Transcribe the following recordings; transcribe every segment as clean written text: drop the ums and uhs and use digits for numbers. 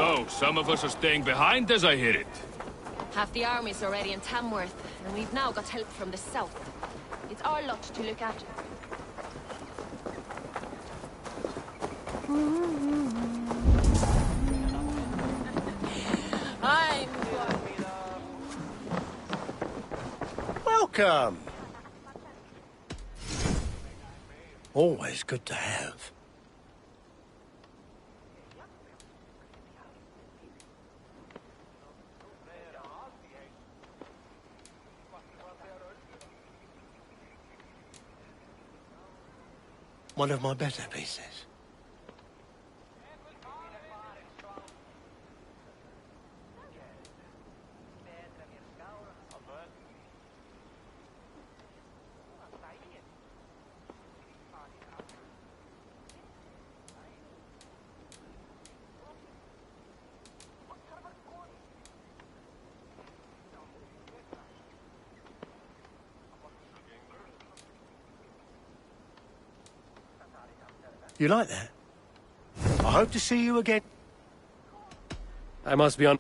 So, some of us are staying behind as I hear it. Half the army's already in Tamworth, and we've now got help from the south. It's our lot to look after. Welcome. Always good to have. One of my better pieces. You like that? I hope to see you again. I must be on...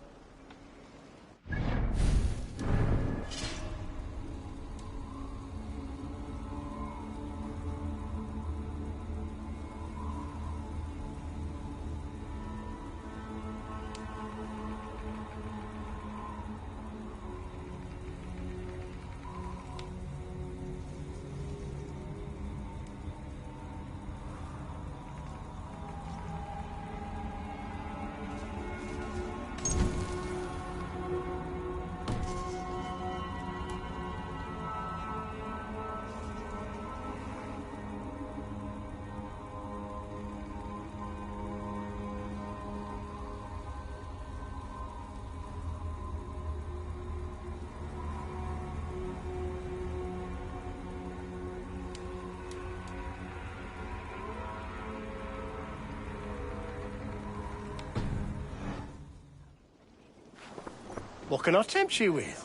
What can I tempt you with?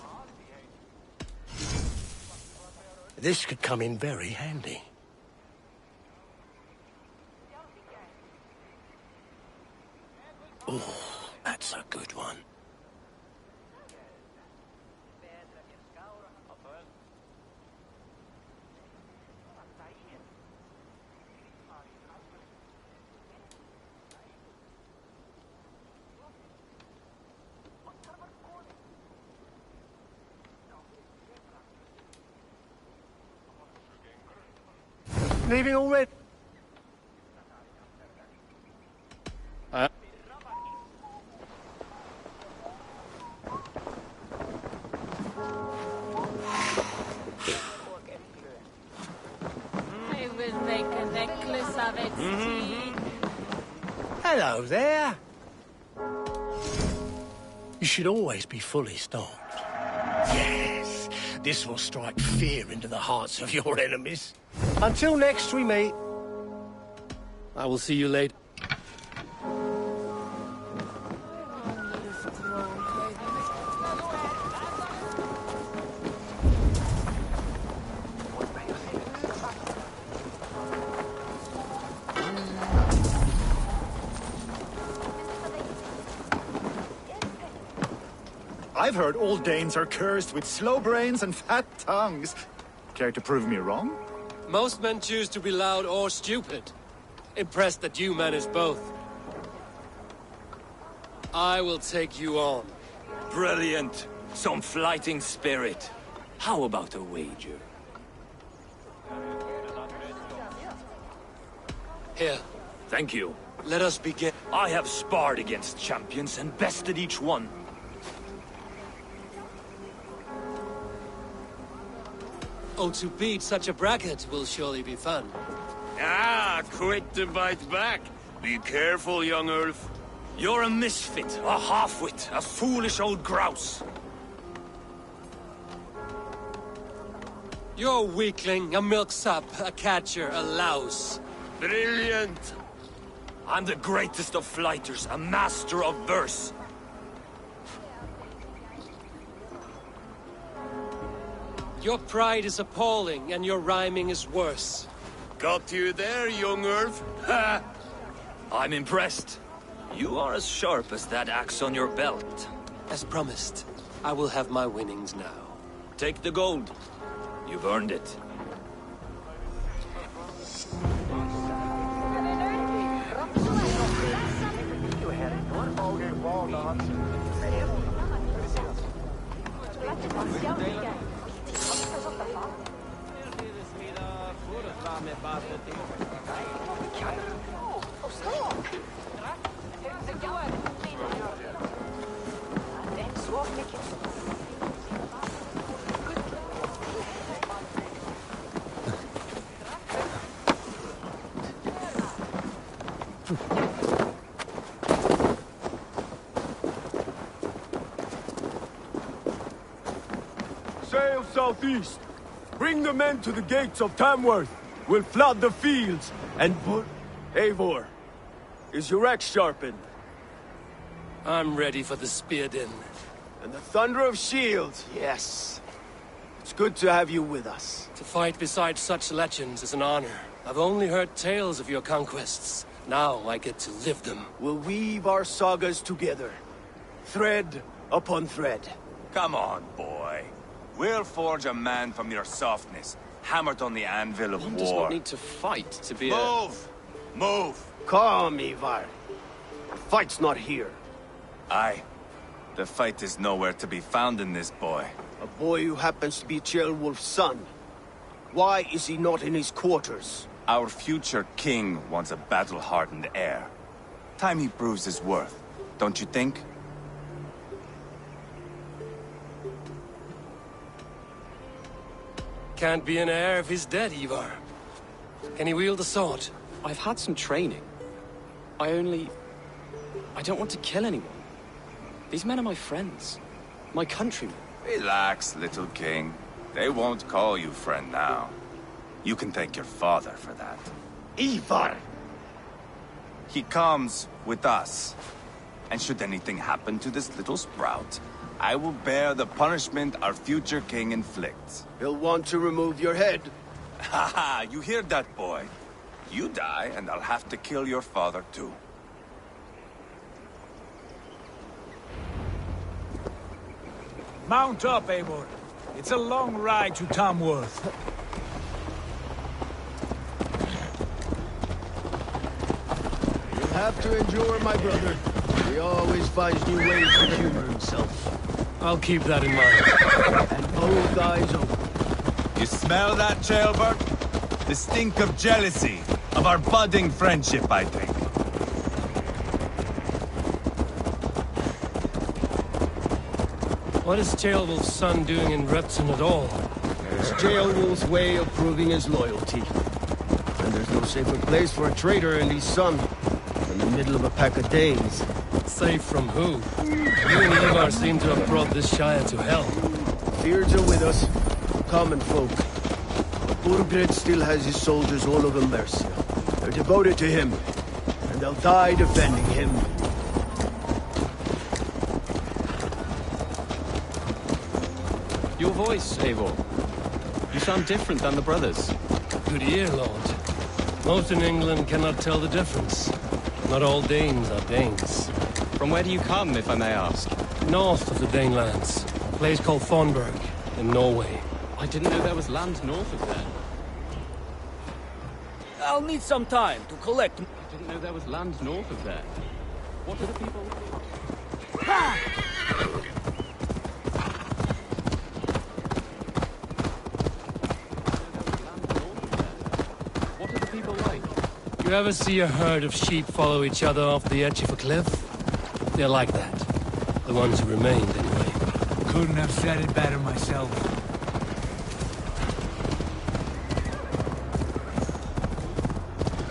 This could come in very handy. Oh, that's a good one. Leaving already? I will make a necklace of its teeth. Hello there. You should always be fully stocked. Yes, this will strike fear into the hearts of your enemies. Until next we meet. I will see you later. I've heard all Danes are cursed with slow brains and fat tongues. Care to prove me wrong? Most men choose to be loud or stupid. Impressed that you manage both. I will take you on. Brilliant. Some fighting spirit. How about a wager? Here, Thank you. let us begin. I have sparred against champions and bested each one. Oh, to beat such a bracket will surely be fun. Ah, quick to bite back. Be careful, young Ulf. You're a misfit, a half-wit, a foolish old grouse. You're a weakling, a milksop, a catcher, a louse. Brilliant. I'm the greatest of flighters, a master of verse. Your pride is appalling, and your rhyming is worse. Got you there, young Ulf. Ha! I'm impressed. You are as sharp as that axe on your belt. As promised, I will have my winnings now. Take the gold. You've earned it. Sail southeast. Bring the men to the gates of Tamworth. We'll flood the fields and put... Eivor, is your axe sharpened? I'm ready for the spear din. And the thunder of shields, yes. It's good to have you with us. To fight beside such legends is an honor. I've only heard tales of your conquests. Now I get to live them. We'll weave our sagas together. Thread upon thread. Come on, boy. We'll forge a man from your softness, hammered on the anvil of One war. does not need to fight to be Move! Move! Calm, Ivar. The fight's not here. Aye. The fight is nowhere to be found in this boy. A boy who happens to be Ceolwulf's son. Why is he not in his quarters? Our future king wants a battle-hardened heir. Time he proves his worth, don't you think? Can't be an heir if he's dead, Ivar. Can he wield a sword? I've had some training. I don't want to kill anyone. These men are my friends. My countrymen. Relax, little king. They won't call you friend now. You can thank your father for that. Ivar! He comes with us. And should anything happen to this little sprout, I will bear the punishment our future king inflicts. He'll want to remove your head. Haha, you hear that, boy? You die, and I'll have to kill your father, too. Mount up, Eivor. It's a long ride to Tamworth. You'll have to endure, my brother. He always finds new ways to humor himself. I'll keep that in mind. And both eyes open. You smell that, Ceolbert? The stink of jealousy, of our budding friendship, I think. What is Ceolwulf's son doing in Repton at all? It's Ceolwulf's way of proving his loyalty. And there's no safer place for a traitor and his son than the middle of a pack of Danes. Safe from who? You and Ivar seem to have brought this Shire to hell. Fears are with us, common folk. But Burgred still has his soldiers all over Mercia. They're devoted to him, and they'll die defending him. Your voice, Eivor. You sound different than the brothers. Good ear, Lord. Most in England cannot tell the difference. Not all Danes are Danes. From where do you come, if I may ask? North of the Danelands. A place called Thornburg, in Norway. I didn't know there was land north of there. I'll need some time to collect. I didn't know there was land north of there. What do the people... What are the people like? You ever see a herd of sheep follow each other off the edge of a cliff? They're like that. The ones who remained, anyway. Couldn't have said it better myself.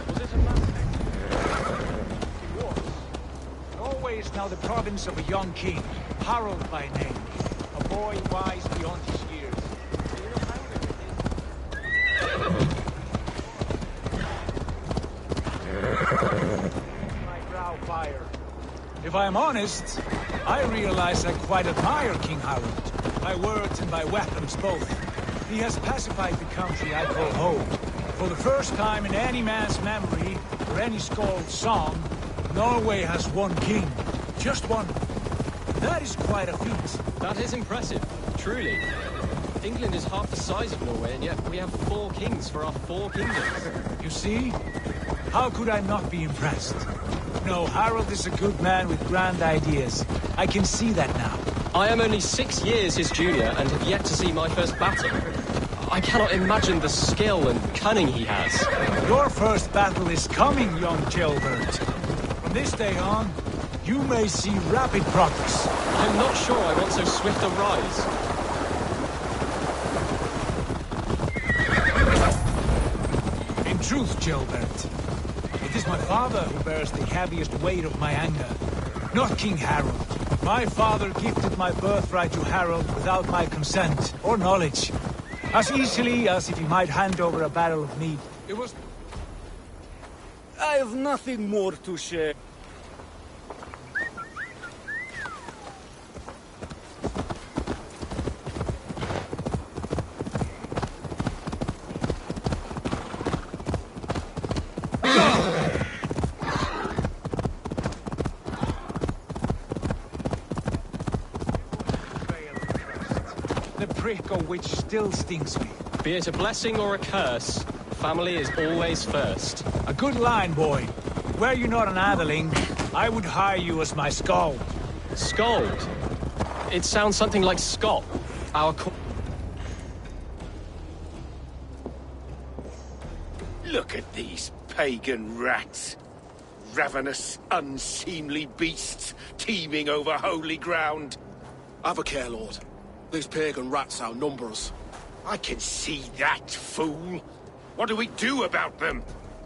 Was it a massacre? It was. Norway is now the province of a young king, Harald by name. A boy wise beyond his years. My brow fire. If I am honest, I realize I quite admire King Harald. By words and by weapons both. He has pacified the country I call home. For the first time in any man's memory, or any skald's song, Norway has one king. Just one. That is quite a feat. That is impressive, truly. England is half the size of Norway, and yet we have 4 kings for our 4 kingdoms. You see? How could I not be impressed? No, Harald is a good man with grand ideas. I can see that now. I am only 6 years his junior and have yet to see my first battle. I cannot imagine the skill and cunning he has. Your first battle is coming, young Gilbert. From this day on, you may see rapid progress. I'm not sure I want so swift a rise. In truth, Gilbert, it is my father who bears the heaviest weight of my anger, not King Harald. My father gifted my birthright to Harald without my consent or knowledge. As easily as if he might hand over a barrel of mead. It was... I have nothing more to share. The prick of which still stings me. Be it a blessing or a curse, family is always first. A good line, boy. Were you not an atheling, I would hire you as my skald. Skald? It sounds something like Scott. Our Look at these pagan rats. Ravenous, unseemly beasts teeming over holy ground. Have a care, Lord. These pagan rats outnumber us. I can see that, fool. What do we do about them?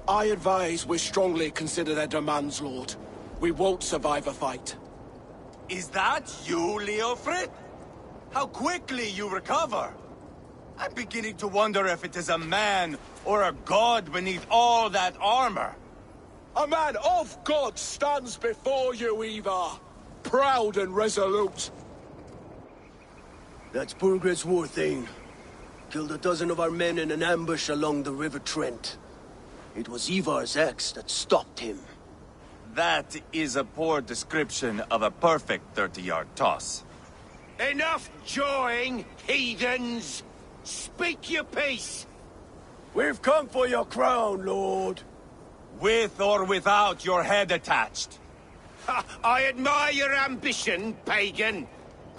I advise we strongly consider their demands, Lord. We won't survive a fight. Is that you, Leofrid? How quickly you recover! I'm beginning to wonder if it is a man or a god beneath all that armor. A man of God stands before you, Ivar. Proud and resolute. That's Burgred's war thane. Killed a dozen of our men in an ambush along the River Trent. It was Ivar's axe that stopped him. That is a poor description of a perfect 30-yard toss. Enough jawing, heathens! Speak your piece! We've come for your crown, Lord. With or without your head attached. Ha, I admire your ambition, pagan.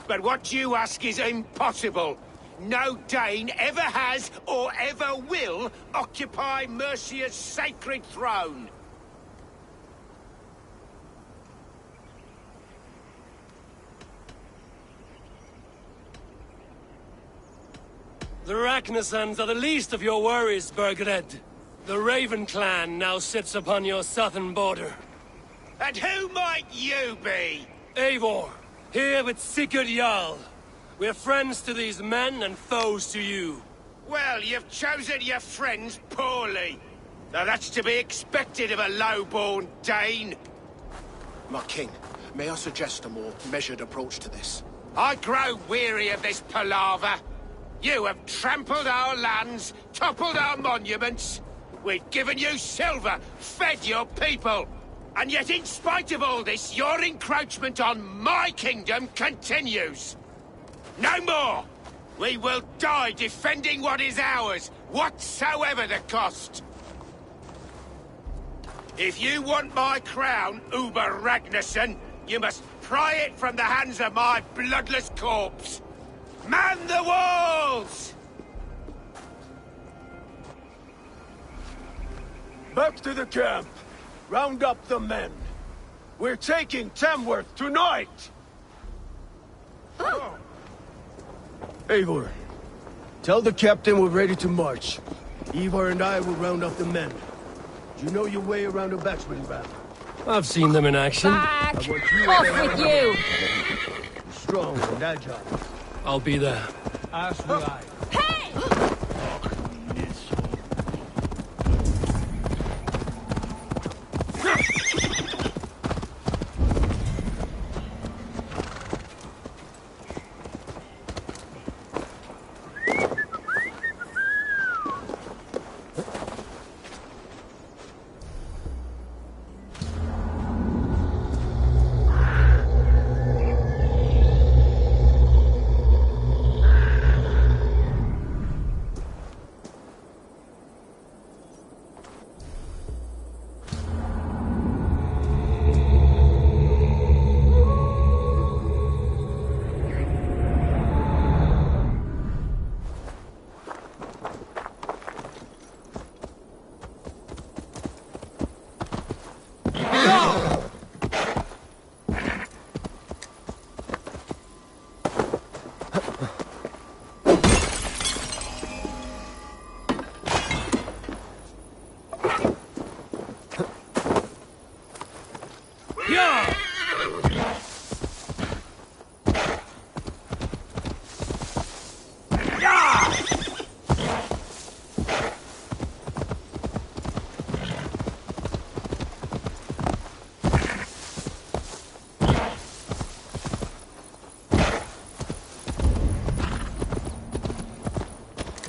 But what you ask is impossible. No Dane ever has or ever will occupy Mercia's sacred throne. The Ragnarsons are the least of your worries, Burgred. The Raven clan now sits upon your southern border. And who might you be? Eivor, here with Sigurd Jarl. We're friends to these men and foes to you. Well, you've chosen your friends poorly. Now that's to be expected of a low-born Dane. My king, may I suggest a more measured approach to this? I grow weary of this palaver. You have trampled our lands, toppled our monuments. We've given you silver, fed your people. And yet, in spite of all this, your encroachment on my kingdom continues. No more! We will die defending what is ours, whatsoever the cost. If you want my crown, Uber Ragnarsson, you must pry it from the hands of my bloodless corpse. Man the walls! Back to the camp. Round up the men. We're taking Tamworth tonight! Eivor, tell the captain we're ready to march. Ivar and I will round up the men. You know your way around a batsman ramp. I've seen them in action. Back! I want you Off with you! You're strong and agile. I'll be there. As will I. Hey!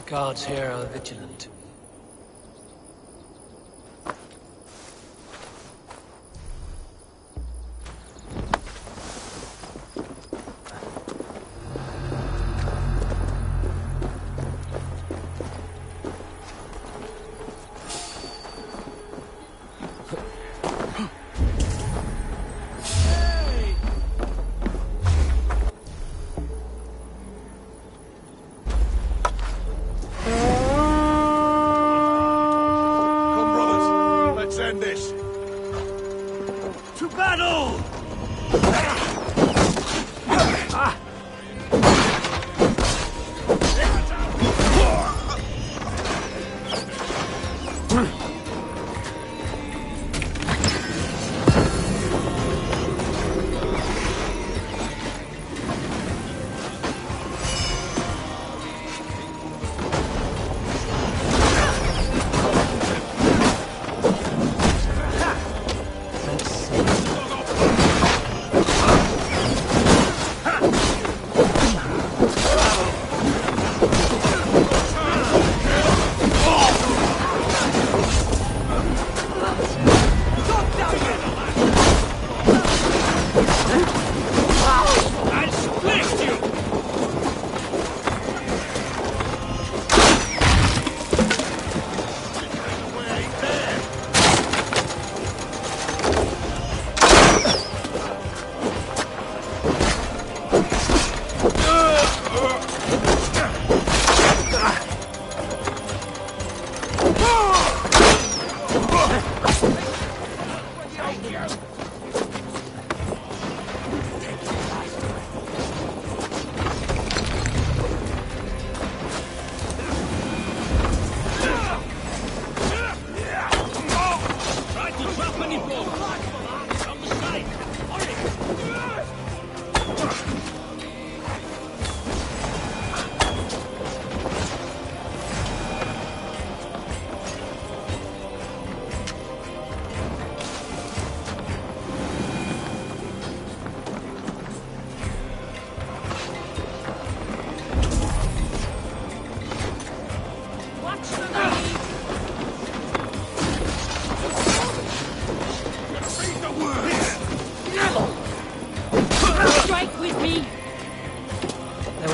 Guards here are vigilant.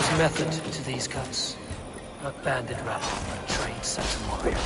There's method to these cuts. Not banded rap, but trained Saxon warrior.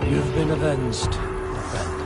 You've been avenged, my friend.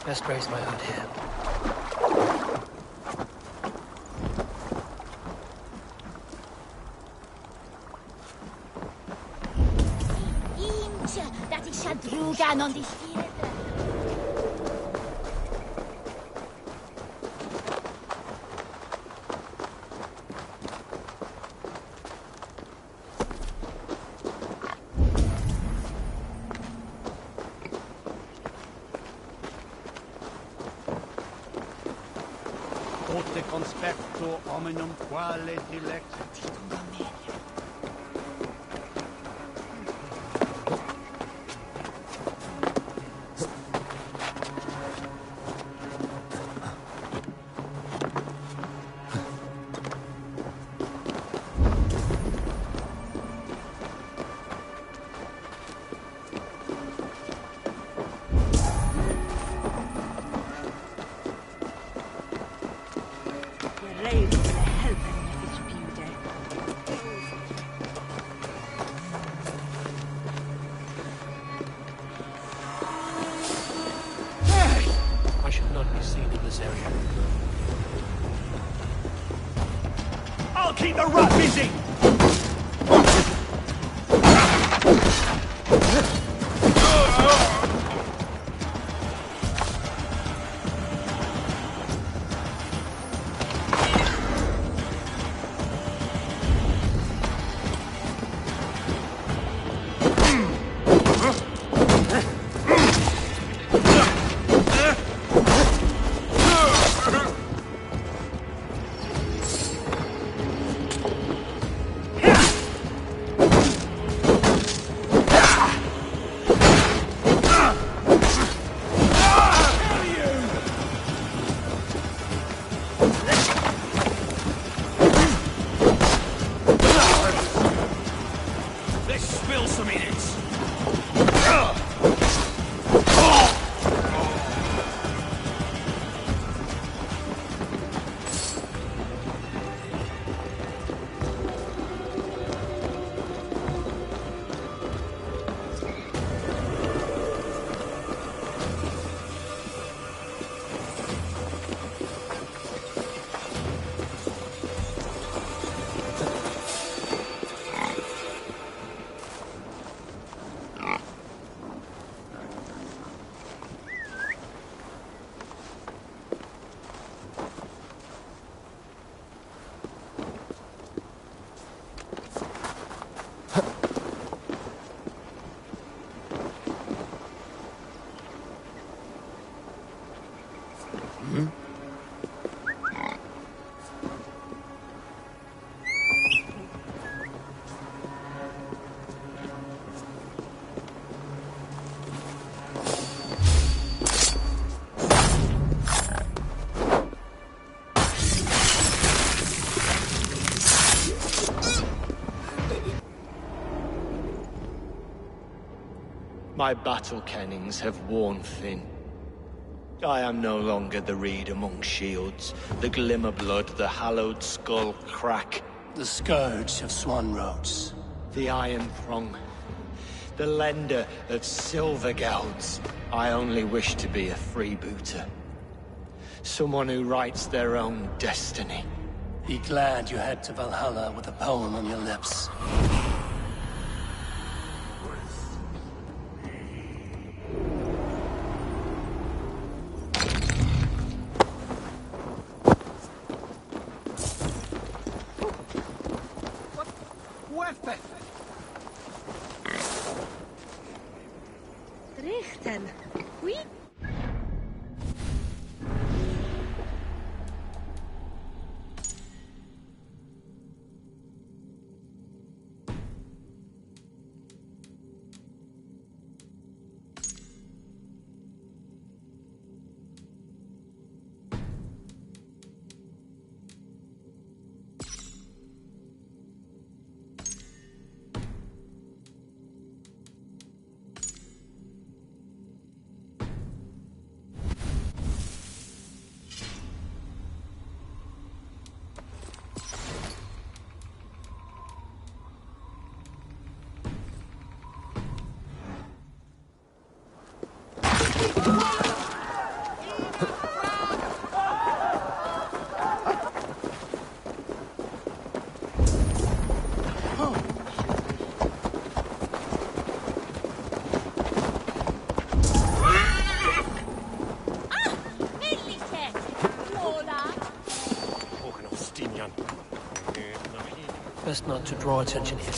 Best raise my hood here. Dat ik shadruga on the shield. Te conspecto hominum quale dilexit. I should not be seen in this area. I'll keep the rat busy! My battle kennings have worn thin. I am no longer the reed among shields, the glimmer blood, the hallowed skull crack. The scourge of Swan Roads. The iron throng. The lender of silver gelds. I only wish to be a freebooter. Someone who writes their own destiny. Be glad you head to Valhalla with a poem on your lips. Richten. Oui? Best not to draw attention here.